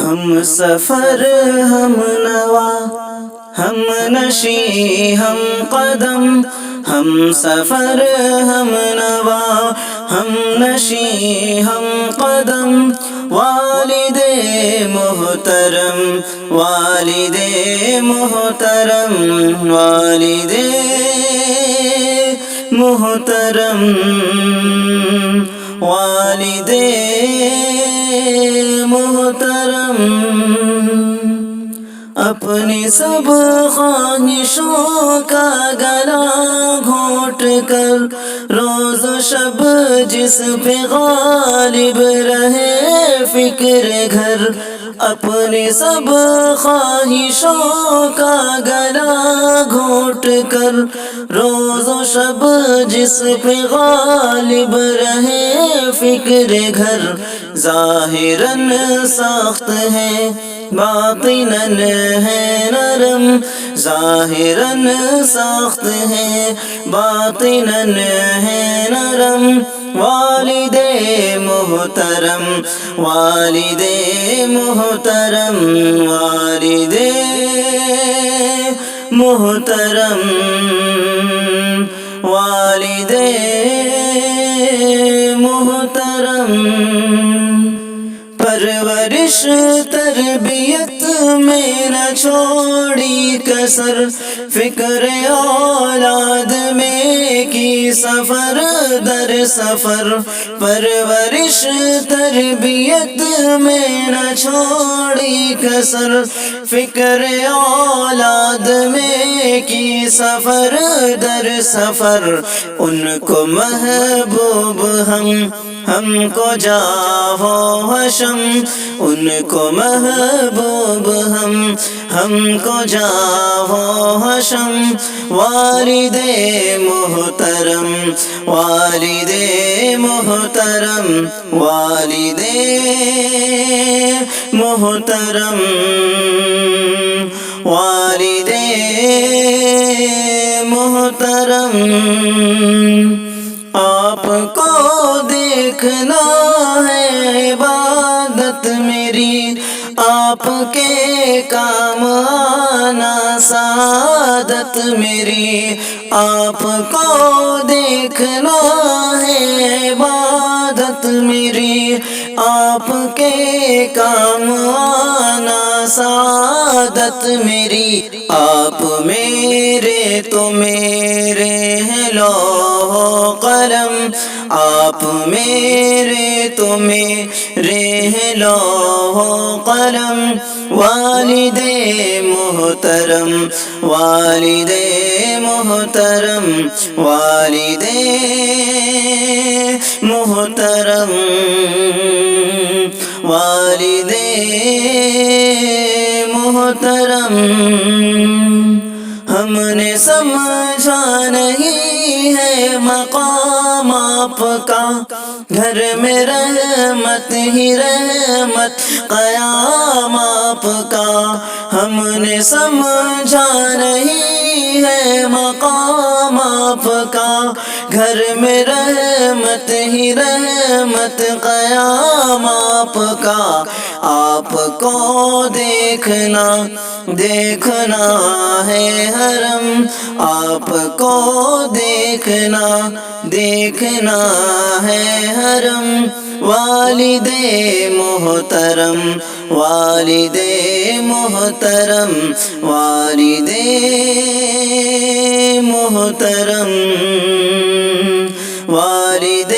ہم سفر ہم نوا ہم نشی ہم قدم، ہم سفر ہم نوا ہم نشی ہم قدم، والد محترم والد محترم والد محترم والد محترم، اپنی سب خواہشوں کا گلا گھونٹ کر روز و شب جس پہ غالب رہے فکر گھر، اپنی سب خواہشوں کا گلا گھونٹ کر روز و شب جس پہ غالب رہے فکر گھر، ظاہراً سخت ہے باطناً ہے نرم، ظاہراً سخت ہے باطناً ہے نرم، والد محترم والد محترم والد محترم والد محترم، پرورش تربیت میں نہ چھوڑی کسر، فکر اولاد میں کی سفر در سفر، پرورش تربیت میں نہ چھوڑی کسر، فکر اولاد میں کی سفر در سفر، ان کو محبوب ہم کو جاہ و حشم، ان کو محبوب ہم کو جاہ و حشم، والد محترم والد محترم والد محترم والد محترم، آپ کو دیکھنا ہے عبادت میری، آپ کے کام آنا سعادت میری، آپ کو دیکھنا ہے عبادت میری، آپ کے کام آنا سعادت میری، آپ میرے تو میرے ہیں لوح و قلم، آپ میرے تو میرے ہیں لوح و قلم، والد محترم والد محترم والد محترم والد محترم، ہم نے سمجھا نہیں ہے مقام آپ کا، گھر میں رحمت ہی رحمت قیام آپ کا، ہم نے سمجھا نہیں ہے مقام آپ کا، گھر میں رحمت ہی رحمت قیام آپ کا، آپ کو دیکھنا دیکھنا ہے حرم، آپ کو دیکھنا دیکھنا ہے حرم، والد محترم والد محترم والد محترم والد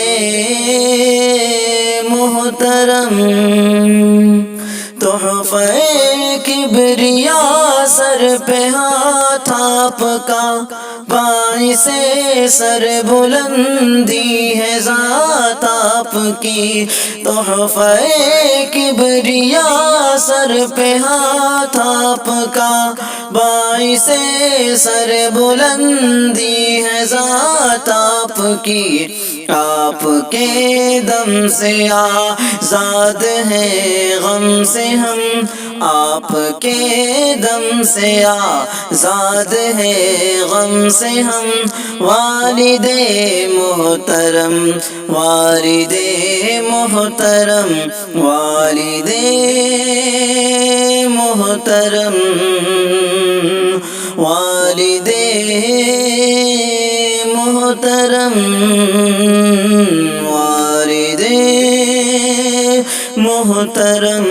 محترم، تحفہ کبریا سر پہ ہاتھ آپ کا، باعث سر بلندی ہے ذات آپ کی، تحفہ کبریا سر پہ ہاتھ آپ کا، باعث سر بلندی ہے ذات آپ کی، آپ کے دم سے آزاد ہیں غم سے ہم، آپ کے دم سے آزاد ہیں غم سے ہم، والد محترم والد محترم والد محترم والد محترم والد محترم